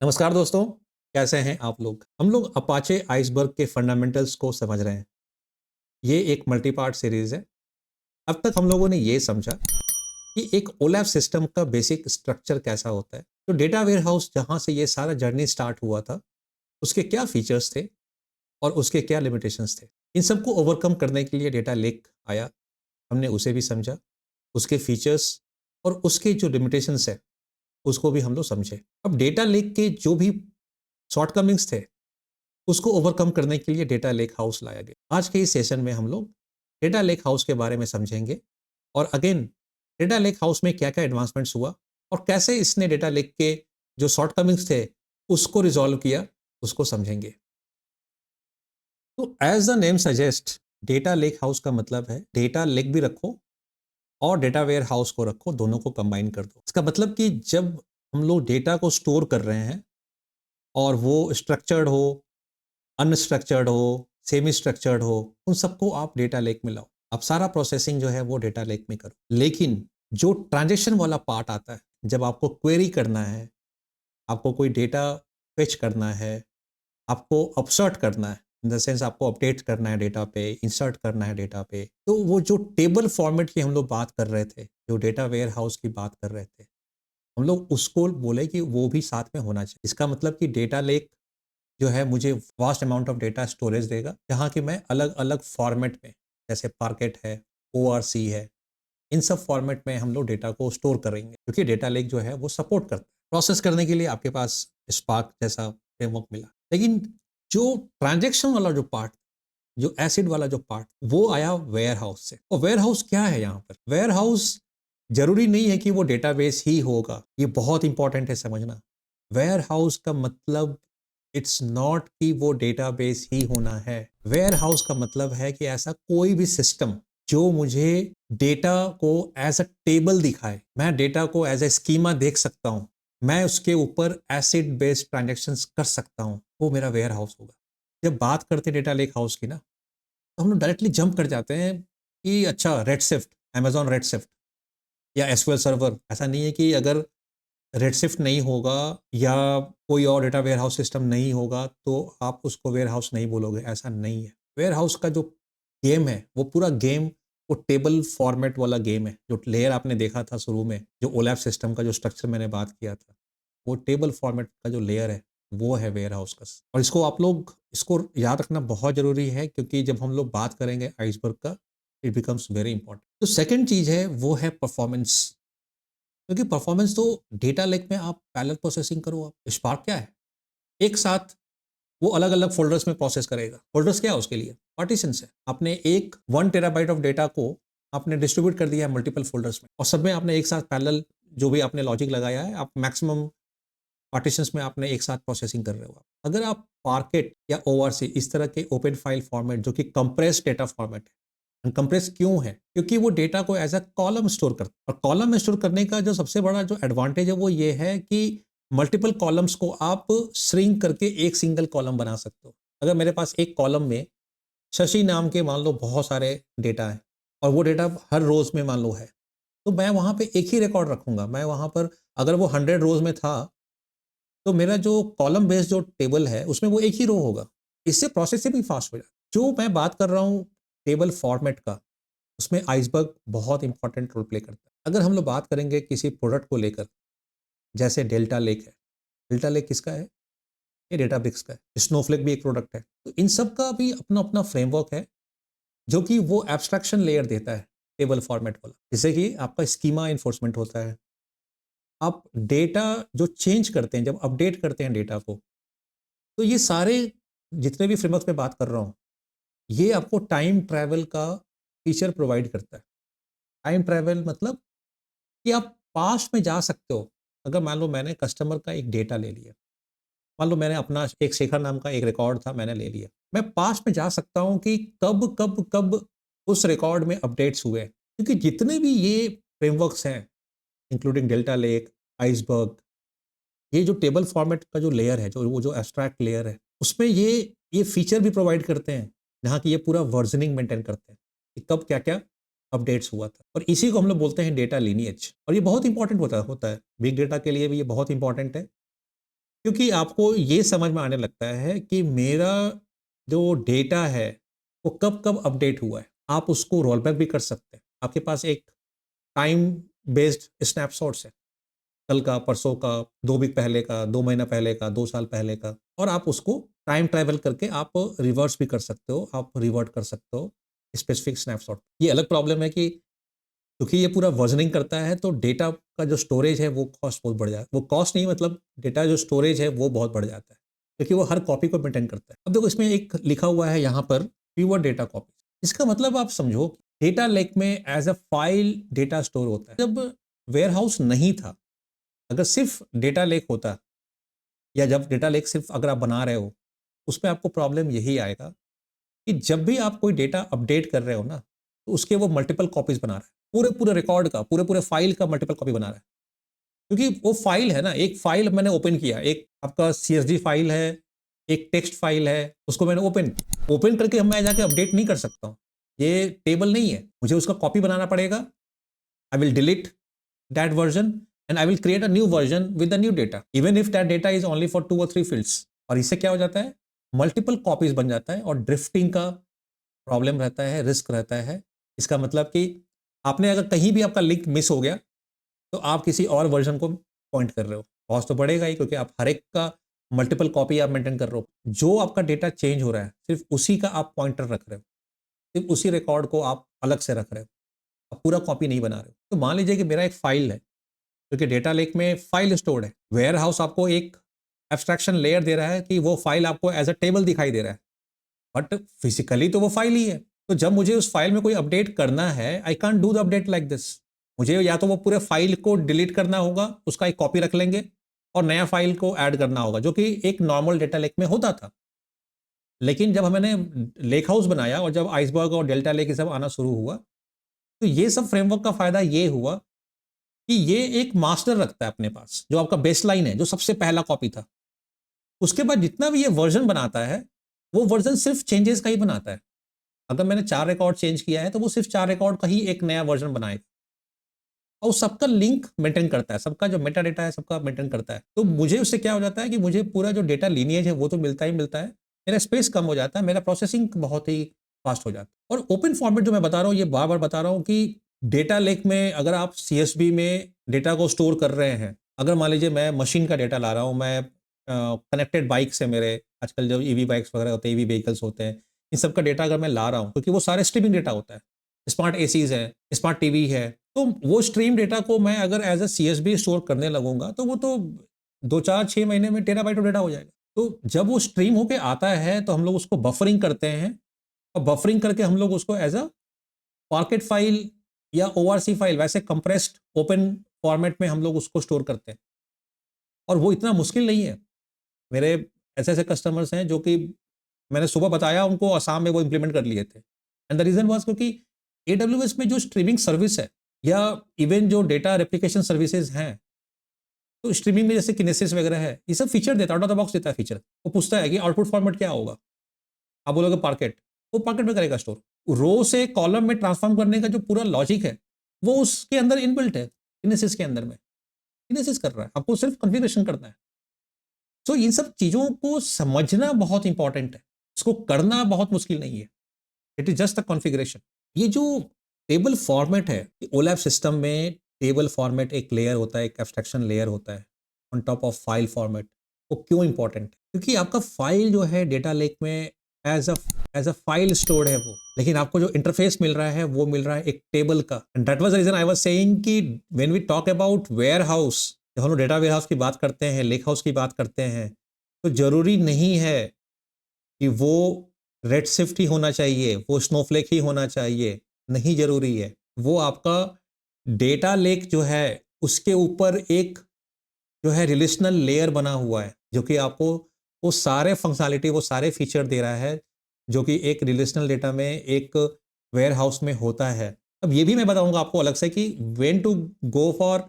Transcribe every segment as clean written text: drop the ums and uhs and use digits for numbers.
नमस्कार दोस्तों, कैसे हैं आप लोग? हम लोग अपाचे आइसबर्ग के फंडामेंटल्स को समझ रहे हैं। ये एक मल्टी पार्ट सीरीज है। अब तक हम लोगों ने ये समझा कि एक ओलैप सिस्टम का बेसिक स्ट्रक्चर कैसा होता है। तो डेटा वेयरहाउस जहाँ से ये सारा जर्नी स्टार्ट हुआ था, उसके क्या फीचर्स थे और उसके क्या लिमिटेशंस थे। इन सबको ओवरकम करने के लिए डेटा लेक आया, हमने उसे भी समझा, उसके फीचर्स और उसके जो लिमिटेशंस है, उसको भी हम लोग समझे। अब डेटा लेक के जो भी शॉर्टकमिंग्स थे, उसको ओवरकम करने के लिए डेटा लेक हाउस लाया गया। आज के इस सेशन में हम लोग डेटा लेक हाउस के बारे में समझेंगे और अगेन डेटा लेक हाउस में क्या क्या एडवांसमेंट्स हुआ और कैसे इसने डेटा लेक के जो शॉर्टकमिंग्स थे उसको रिजॉल्व किया, उसको समझेंगे। तो as the name suggest, data lake house का मतलब है डेटा लेक भी रखो और डेटा वेयर हाउस को रखो, दोनों को कंबाइन कर दो। इसका मतलब कि जब हम लोग डेटा को स्टोर कर रहे हैं और वो स्ट्रक्चर्ड हो, अनस्ट्रक्चर्ड हो, सेमी स्ट्रक्चर्ड हो, उन सबको आप डेटा लेक में लाओ। आप सारा प्रोसेसिंग जो है वो डेटा लेक में करो। लेकिन जो ट्रांजेक्शन वाला पार्ट आता है, जब आपको क्वेरी करना है, आपको कोई डेटा फेच करना है, आपको अपसर्ट करना है, इन द सेंस आपको अपडेट करना है डेटा पे, इंसर्ट करना है डेटा पे, तो वो जो टेबल फॉर्मेट की हम लोग बात कर रहे थे, जो डेटा वेयर हाउस की बात कर रहे थे, हम लोग उसको बोले कि वो भी साथ में होना चाहिए। इसका मतलब कि डेटा लेक जो है मुझे vast amount of data storage देगा, जहाँ की मैं अलग अलग फॉर्मेट में, जैसे पार्केट है, ORC है, इन सब फॉर्मेट में हम लोग डेटा को स्टोर करेंगे, क्योंकि डेटा लेक जो है वो सपोर्ट करता है। प्रोसेस करने के लिए आपके पास स्पार्क जैसा फ्रेमवर्क मिला, लेकिन जो ट्रांजेक्शन वाला जो पार्ट, जो एसिड वाला जो पार्ट, वो आया वेयर हाउस से। और वेयर हाउस क्या है? यहाँ पर वेयर हाउस जरूरी नहीं है कि वो डेटाबेस ही होगा, ये बहुत इंपॉर्टेंट है समझना। वेयर हाउस का मतलब इट्स नॉट कि वो डेटाबेस ही होना है। वेयर हाउस का मतलब है कि ऐसा कोई भी सिस्टम जो मुझे डेटा को एज अ टेबल दिखाए, मैं डेटा को एज अ स्कीमा देख सकता हूं, मैं उसके ऊपर एसिड बेस्ड ट्रांजेक्शन्स कर सकता हूं, वो मेरा वेयर हाउस होगा। जब बात करते हैं डेटा लेक हाउस की ना, तो हम लोग डायरेक्टली जंप कर जाते हैं कि अच्छा रेडशिफ्ट, अमेजॉन रेडशिफ्ट या एसक्यूएल सर्वर। ऐसा नहीं है कि अगर रेडशिफ्ट नहीं होगा या कोई और डेटा वेयरहाउस सिस्टम नहीं होगा तो आप उसको वेयरहाउस नहीं बोलोगे, ऐसा नहीं है। वेयरहाउस का जो गेम है वो पूरा गेम वो टेबल फॉर्मेट वाला गेम है। जो लेयर आपने देखा था शुरू में, जो ओलैप सिस्टम का जो स्ट्रक्चर मैंने बात किया था, वो टेबल फॉर्मेट का जो लेयर है वो है वेयरहाउस का। और इसको आप लोग इसको याद रखना बहुत जरूरी है, क्योंकि जब हम लोग बात करेंगे आइसबर्ग का, इट बिकम्स वेरी इंपॉर्टेंट। तो सेकंड चीज है वो है परफॉर्मेंस। क्योंकि परफॉर्मेंस तो डेटा लेक में आप पैरेलल प्रोसेसिंग करो। आप स्पार्क क्या है? एक साथ वो अलग अलग फोल्डर्स में प्रोसेस करेगा। फोल्डर्स क्या है उसके लिए? पार्टीशन है। आपने एक 1 टेराबाइट ऑफ डेटा को आपने डिस्ट्रीब्यूट कर दिया है मल्टीपल फोल्डर्स में, और सब में आपने एक साथ पैरेलल जो भी आपने लॉजिक लगाया है, आप मैक्सिमम पार्टीशंस में आपने एक साथ प्रोसेसिंग कर रहे हो। अगर आप पार्केट या ORC इस तरह के ओपन फाइल फॉर्मेट, जो कि कंप्रेस डेटा फॉर्मेट है, कंप्रेस क्यों है? क्योंकि वो डेटा को एज अ कॉलम स्टोर करता है। और कॉलम में स्टोर करने का जो सबसे बड़ा जो एडवांटेज है वो ये है कि मल्टीपल कॉलम्स को आप श्रिंक करके एक सिंगल कॉलम बना सकते हो। अगर मेरे पास एक कॉलम में शशि नाम के मान लो बहुत सारे डेटा है, और वो डेटा हर रोज में मान लो है, तो मैं वहां पे एक ही रिकॉर्ड रखूंगा। मैं वहां पर अगर वो 100 रोज में था, तो मेरा जो कॉलम बेस्ड जो टेबल है उसमें वो एक ही रो होगा। इससे प्रोसेसिंग भी फास्ट हो जाती है। जो मैं बात कर रहा हूँ टेबल फॉर्मेट का, उसमें आइसबर्ग बहुत इंपॉर्टेंट रोल प्ले करता है। अगर हम लोग बात करेंगे किसी प्रोडक्ट को लेकर, जैसे डेल्टा लेक है। डेल्टा लेक किसका है? ये डेटाब्रिक्स का है। स्नोफ्लेक भी एक प्रोडक्ट है। तो इन सब का भी अपना अपना फ्रेमवर्क है, जो कि वो एब्स्ट्रैक्शन लेयर देता है टेबल फॉर्मेट वाला, जिससे कि आपका स्कीमा इन्फोर्समेंट होता है। आप डेटा जो चेंज करते हैं, जब अपडेट करते हैं डेटा को, तो ये सारे जितने भी फ्रेमवर्क में बात कर रहा हूँ, ये आपको टाइम ट्रैवल का फीचर प्रोवाइड करता है। टाइम ट्रैवल मतलब कि आप पास्ट में जा सकते हो। अगर मान लो मैंने कस्टमर का एक डेटा ले लिया, मान लो मैंने अपना एक शेखर नाम का एक रिकॉर्ड था, मैंने ले लिया, मैं पास्ट में जा सकता हूँ कि कब कब कब उस रिकॉर्ड में अपडेट्स हुए। क्योंकि जितने भी ये फ्रेमवर्क्स हैं, इंक्लूडिंग डेल्टा लेक, आइसबर्ग, ये जो टेबल फॉर्मेट का जो लेयर है, जो वो जो एब्स्ट्रैक्ट लेयर है, उसमें ये फीचर भी प्रोवाइड करते हैं, जहाँ की ये पूरा वर्जनिंग मेंटेन करते हैं कि कब क्या क्या अपडेट्स हुआ था। और इसी को हम लोग बोलते हैं डेटा लीनिएज। और ये बहुत इंपॉर्टेंट होता होता है बिग डेटा के लिए भी, ये बहुत इंपॉर्टेंट है। क्योंकि आपको ये समझ में आने लगता है कि मेरा जो डेटा है, वो कब-कब अपडेट हुआ है। आप उसको रोल बैक भी कर सकते हैं। आपके पास एक टाइम बेस्ड स्नैपशॉट्स है। कल का, परसों का, 2 वीक पहले का, 2 महीना पहले का, 2 साल पहले का और आप उसको टाइम ट्रैवल करके आप रिवर्स भी कर सकते हो, आप रिवर्ट कर सकते हो स्पेसिफिक स्नैपशॉट। ये अलग प्रॉब्लम है कि क्योंकि ये पूरा वर्जनिंग करता है तो डेटा का जो स्टोरेज है वो कॉस्ट बहुत बढ़ जाता है। वो कॉस्ट नहीं मतलब डेटा जो स्टोरेज है वो बहुत बढ़ जाता है, क्योंकि वो हर कॉपी को मेंटेन करता है। अब देखो इसमें एक लिखा हुआ है यहाँ पर फीवर डेटा कॉपी। इसका मतलब आप समझो डेटा लेक में as a file data store होता है। जब वेयरहाउस नहीं था, अगर सिर्फ डेटा लेक होता या जब डेटा लेक सिर्फ अगर आप बना रहे हो, उसमें आपको प्रॉब्लम यही आएगा कि जब भी आप कोई डेटा अपडेट कर रहे हो ना, तो उसके वो मल्टीपल कॉपीज़ बना रहा है। पूरे-पूरे रिकॉर्ड का, पूरे-पूरे फ़ाइल का मल्टीपल कॉपी बना रहा है। क्योंकि वो फ़ाइल है ना, एक फ़ाइल मैंने ओपन किया, एक आपका सीएसवी फ़ाइल है, एक टेक्स्ट फ़ाइल है, उसको मैंने ओपन ओपन करके मैं जाके अपडेट नहीं कर सकता हूँ। ये टेबल नहीं है, मुझे उसका कॉपी बनाना पड़ेगा। I will delete that version and I will create a new version with the new data even if that data is only for 2 or 3 fields। और इससे क्या हो जाता है, मल्टीपल कॉपीज बन जाता है और ड्रिफ्टिंग का प्रॉब्लम रहता है, रिस्क रहता है। इसका मतलब कि आपने अगर कहीं भी आपका लिंक मिस हो गया तो आप किसी और वर्जन को पॉइंट कर रहे हो, कॉस्ट तो बढ़ेगा ही क्योंकि आप हर एक का मल्टीपल कॉपी आप मेंटेन कर रहे हो। जो आपका डेटा चेंज हो रहा है सिर्फ उसी का आप पॉइंटर रख रहे हो, सिर्फ उसी रिकॉर्ड को आप अलग से रख रहे हो, आप पूरा कॉपी नहीं बना रहे हो। तो मान लीजिए कि मेरा एक फाइल है, क्योंकि डेटा लेक में फाइल स्टोर्ड है। वेयर हाउस आपको एक एब्स्ट्रैक्शन लेयर दे रहा है कि वो फाइल आपको एज अ टेबल दिखाई दे रहा है, बट फिजिकली तो वो फाइल ही है। तो जब मुझे उस फाइल में कोई अपडेट करना है, I can't do the update like this. मुझे या तो वो पूरे फाइल को डिलीट करना होगा, उसका एक कॉपी रख लेंगे और नया फाइल को ऐड करना होगा, जो कि एक नॉर्मल डेटा लेक में होता था। लेकिन जब मैंने लेक हाउस बनाया और जब आइसबर्ग और डेल्टा लेक ये सब आना शुरू हुआ, तो ये सब फ्रेमवर्क का फायदा ये हुआ कि ये एक मास्टर रखता है अपने पास, जो आपका बेसलाइन है, जो सबसे पहला कॉपी था। उसके बाद जितना भी ये वर्जन बनाता है, वो वर्जन सिर्फ चेंजेस का ही बनाता है। अगर मैंने 4 रिकॉर्ड चेंज किया है, तो वो सिर्फ 4 रिकॉर्ड का ही एक नया वर्जन बनाएगा और सबका लिंक मेंटेन करता है, सबका जो मेटा डेटा है, सबका मेंटेन करता है। तो मुझे उससे क्या हो जाता है कि मुझे पूरा जो डेटा लीनिएज है, वो तो मिलता ही मिलता है। मेरा स्पेस कम हो जाता है, मेरा प्रोसेसिंग बहुत ही फास्ट हो जाता है। और ओपन फॉर्मेट जो मैं बता रहा हूँ, ये बार-बार बता रहा हूँ कि डेटा लेक में अगर आप सीएसवी में डेटा को स्टोर कर रहे हैं, अगर मान लीजिए मैं मशीन का डेटा ला रहा हूँ, मैं कनेक्टेड बाइक्स है मेरे, आजकल जो ईवी बाइक्स वगैरह होते हैं, ईवी व्हीकल्स होते हैं, इन सब का डेटा अगर मैं ला रहा हूँ, क्योंकि वो सारे स्ट्रीमिंग डेटा होता है। स्मार्ट एसीज़ हैं, स्मार्ट टीवी है, तो वो स्ट्रीम डेटा को मैं अगर एज़ अ सीएसवी स्टोर करने लगूँगा, तो वो तो 2, 4, 6 महीने में टेराबाइट ऑफ डेटा हो जाएगा। तो जब वो स्ट्रीम होके आता है, तो हम लोग उसको बफरिंग करते हैं और बफरिंग करके हम लोग उसको एज़ अ पार्केट फाइल या ओआरसी फाइल, वैसे कंप्रेस्ड ओपन फॉर्मेट में हम लोग उसको स्टोर करते हैं और वो इतना मुश्किल नहीं है। मेरे ऐसे-ऐसे कस्टमर्स हैं जो कि मैंने सुबह बताया उनको, असम में वो इम्प्लीमेंट कर लिए थे। एंड द रीज़न वाज़ क्योंकि एडब्ल्यूएस में जो स्ट्रीमिंग सर्विस है या इवन जो डेटा रेप्लिकेशन सर्विसेज़ हैं, तो स्ट्रीमिंग में जैसे किनेसिस वगैरह है, ये सब फीचर देता है, आउट ऑफ द बॉक्स देता है फीचर। वो पूछता है कि आउटपुट फॉर्मेट क्या होगा? आप बोलोगे पार्केट, वो पार्केट में करेगा स्टोर। रो से कॉलम में ट्रांसफॉर्म करने का जो पूरा लॉजिक है, वो उसके अंदर इनबिल्ट है, किनेसिस के अंदर में। किनेसिस कर रहा है, आपको सिर्फ कॉन्फ़िगरेशन करना है। सो इन सब चीज़ों को समझना बहुत इंपॉर्टेंट है। इसको करना बहुत मुश्किल नहीं है। It is just a configuration. ये जो टेबल फॉर्मेट है, ओलैप सिस्टम में टेबल फॉर्मेट एक लेयर होता है, एक एब्स्ट्रैक्शन लेयर होता है, on top of file format. वो क्यों इंपॉर्टेंट है? क्योंकि आपका फाइल जो है डेटा लेक में एज़ अ फाइल स्टोर्ड है वो, लेकिन आपको जो इंटरफ़ेस मिल रहा है, वो मिल रहा है एक टेबल का। And that was the reason I was saying कि when we talk about warehouse, जब हम लोग डेटा वेयरहाउस की बात करते हैं, लेक हाउस की बात करते हैं, तो ज़रूरी नहीं है कि वो रेडशिफ्ट ही होना चाहिए, वो स्नोफ्लेक ही होना चाहिए, नहीं ज़रूरी है। वो आपका डेटा लेक जो है, उसके ऊपर एक जो है रिलेशनल लेयर बना हुआ है, जो कि आपको वो सारे फंक्शनैलिटी, वो सारे फीचर दे रहा है, जो कि एक रिलेशनल डेटा में, एक वेयरहाउस में होता है। अब ये भी मैं बताऊँगा आपको अलग से कि when to go for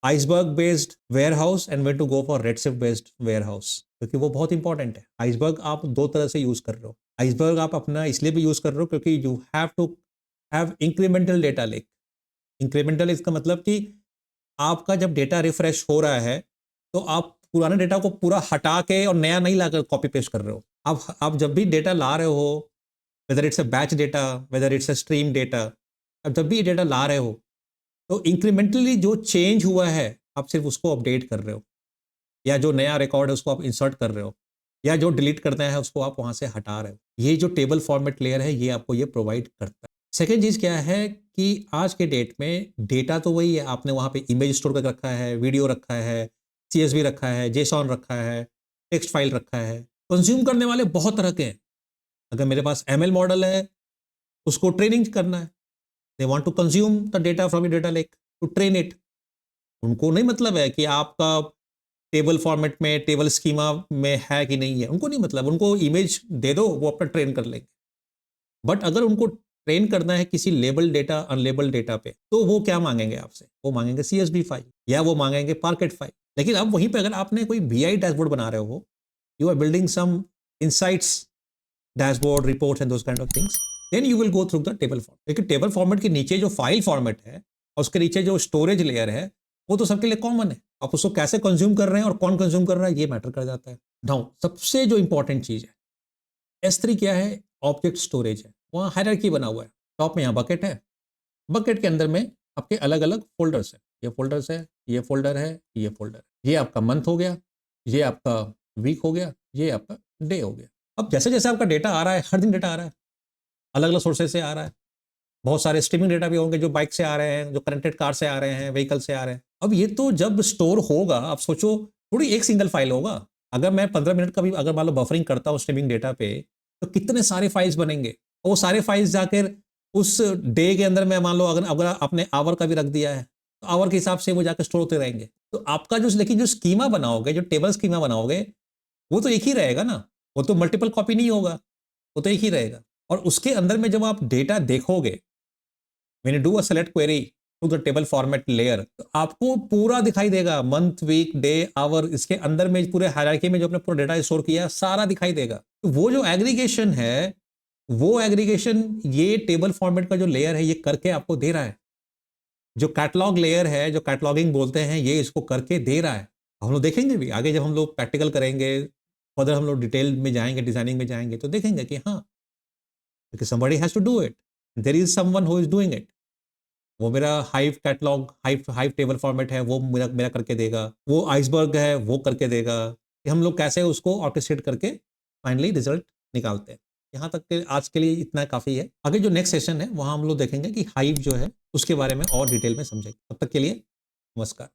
Iceberg based warehouse and when to go for Redshift based warehouse, क्योंकि वो बहुत इंपॉर्टेंट है। आइसबर्ग आप 2 तरह से यूज़ कर रहे हो। आइसबर्ग आप अपना इसलिए भी यूज़ कर रहे हो क्योंकि you have to have incremental data lake. Incremental इसका मतलब कि आपका जब डेटा रिफ्रेश हो रहा है, तो आप पुराने डेटा को पूरा हटा के और नया नहीं लाकर कॉपी पेस्ट कर रहे हो। आप जब भी डेटा ला रहे हो, whether it's a batch data, whether it's a stream data, अब जब भी ये डेटा ला रहे हो तो इंक्रीमेंटली जो चेंज हुआ है आप सिर्फ उसको अपडेट कर रहे हो, या जो नया रिकॉर्ड है उसको आप इंसर्ट कर रहे हो, या जो डिलीट करना है उसको आप वहां से हटा रहे हो। ये जो टेबल फॉर्मेट लेयर है ये आपको ये प्रोवाइड करता है। सेकेंड चीज़ क्या है कि आज के डेट में डेटा तो वही है, आपने वहाँ पे इमेज स्टोर कर रखा है, वीडियो रखा है, CSV रखा है, जेसॉन रखा है, टेक्स्ट फाइल रखा है। कंज्यूम करने वाले बहुत तरह के हैं। अगर मेरे पास ML मॉडल है, उसको ट्रेनिंग करना है, they want to consume the data from your data lake to train it. उनको नहीं मतलब है कि आपका टेबल फॉर्मेट में, टेबल स्कीमा में है कि नहीं है, उनको नहीं मतलब, उनको इमेज दे दो, वो अपना ट्रेन कर लेंगे। बट अगर उनको ट्रेन करना है किसी लेबल डेटा, अनलेबल डेटा पे, तो वो क्या मांगेंगे आपसे? वो मांगेंगे CSV फाइल या वो मांगेंगे पार्केट फाइल। लेकिन अब वहीं पे अगर आपने कोई BI डैशबोर्ड बना रहे हो, you are building some insights dashboard reports and those kind of things, then you will go through the table format. लेकिन टेबल फॉर्मेट के नीचे जो फाइल फॉर्मेट है और उसके नीचे जो स्टोरेज लेयर है वो तो सबके लिए कॉमन है। आप उसको कैसे कंज्यूम कर रहे हैं और कौन कंज्यूम कर रहा है ये मैटर कर जाता है। नाउ सबसे जो इंपॉर्टेंट चीज है, S3 क्या है? ऑब्जेक्ट स्टोरेज है। वहाँ हायरार्की बना हुआ है। टॉप में यहाँ बकेट है, बकेट के अंदर में आपके अलग अलग फोल्डर्स है, ये फोल्डर्स है, ये फोल्डर है, ये फोल्डर है। ये आपका मंथ हो गया, ये आपका वीक हो गया, ये आपका डे हो गया। अब जैसे जैसे आपका डेटा आ रहा है, हर दिन डेटा आ रहा है, अलग अलग सोर्सेज से आ रहा है। बहुत सारे स्ट्रीमिंग डेटा भी होंगे जो बाइक से आ रहे हैं, जो कनेक्टेड कार से आ रहे हैं, व्हीकल से आ रहे हैं। अब ये तो जब स्टोर होगा, आप सोचो थोड़ी एक सिंगल फाइल होगा। अगर मैं 15 मिनट का भी अगर मान लो बफरिंग करता हूँ स्ट्रीमिंग डेटा पे, तो कितने सारे फाइल्स बनेंगे। वो सारे फाइल्स जाकर उस डे के अंदर में मान लो अगर अगर आपने आवर का भी रख दिया है तो आवर के हिसाब से वो जाकर स्टोर होते रहेंगे। तो आपका जो लेकिन जो स्कीमा बनाओगे, जो टेबल स्कीमा बनाओगे, वो तो एक ही रहेगा ना, वो तो मल्टीपल कॉपी नहीं होगा, वो तो एक ही रहेगा। और उसके अंदर में जब आप डेटा देखोगे, when you do a select query to the table format layer, तो आपको पूरा दिखाई देगा, मंथ, वीक, डे, आवर, इसके अंदर में पूरे हायरार्की में जो आपने पूरा डेटा स्टोर किया है सारा दिखाई देगा। तो वो जो एग्रीगेशन है, वो एग्रीगेशन ये टेबल फॉर्मेट का जो लेयर है ये करके आपको दे रहा है। जो कैटलॉग लेयर है, जो कैटलॉगिंग बोलते हैं, ये इसको करके दे रहा है। हम लोग देखेंगे भी आगे, जब हम लोग प्रैक्टिकल करेंगे, फर्दर हम लोग डिटेल में जाएंगे, डिजाइनिंग में जाएंगे, तो देखेंगे कि हाँ, because somebody has to do it, there is someone who is doing it। वो मेरा hive catalogue, hive hive table format है, वो मेरा मेरा करके देगा। वो आइसबर्ग है, वो करके देगा। कि हम लोग कैसे उसको ऑर्केस्ट्रेट करके फाइनली रिजल्ट निकालते हैं। यहाँ तक के आज के लिए इतना काफ़ी है। आगे जो नेक्स्ट सेशन है वहाँ हम लोग देखेंगे कि हाइव जो है उसके बारे में और डिटेल में समझेंगे। तब तक के लिए नमस्कार।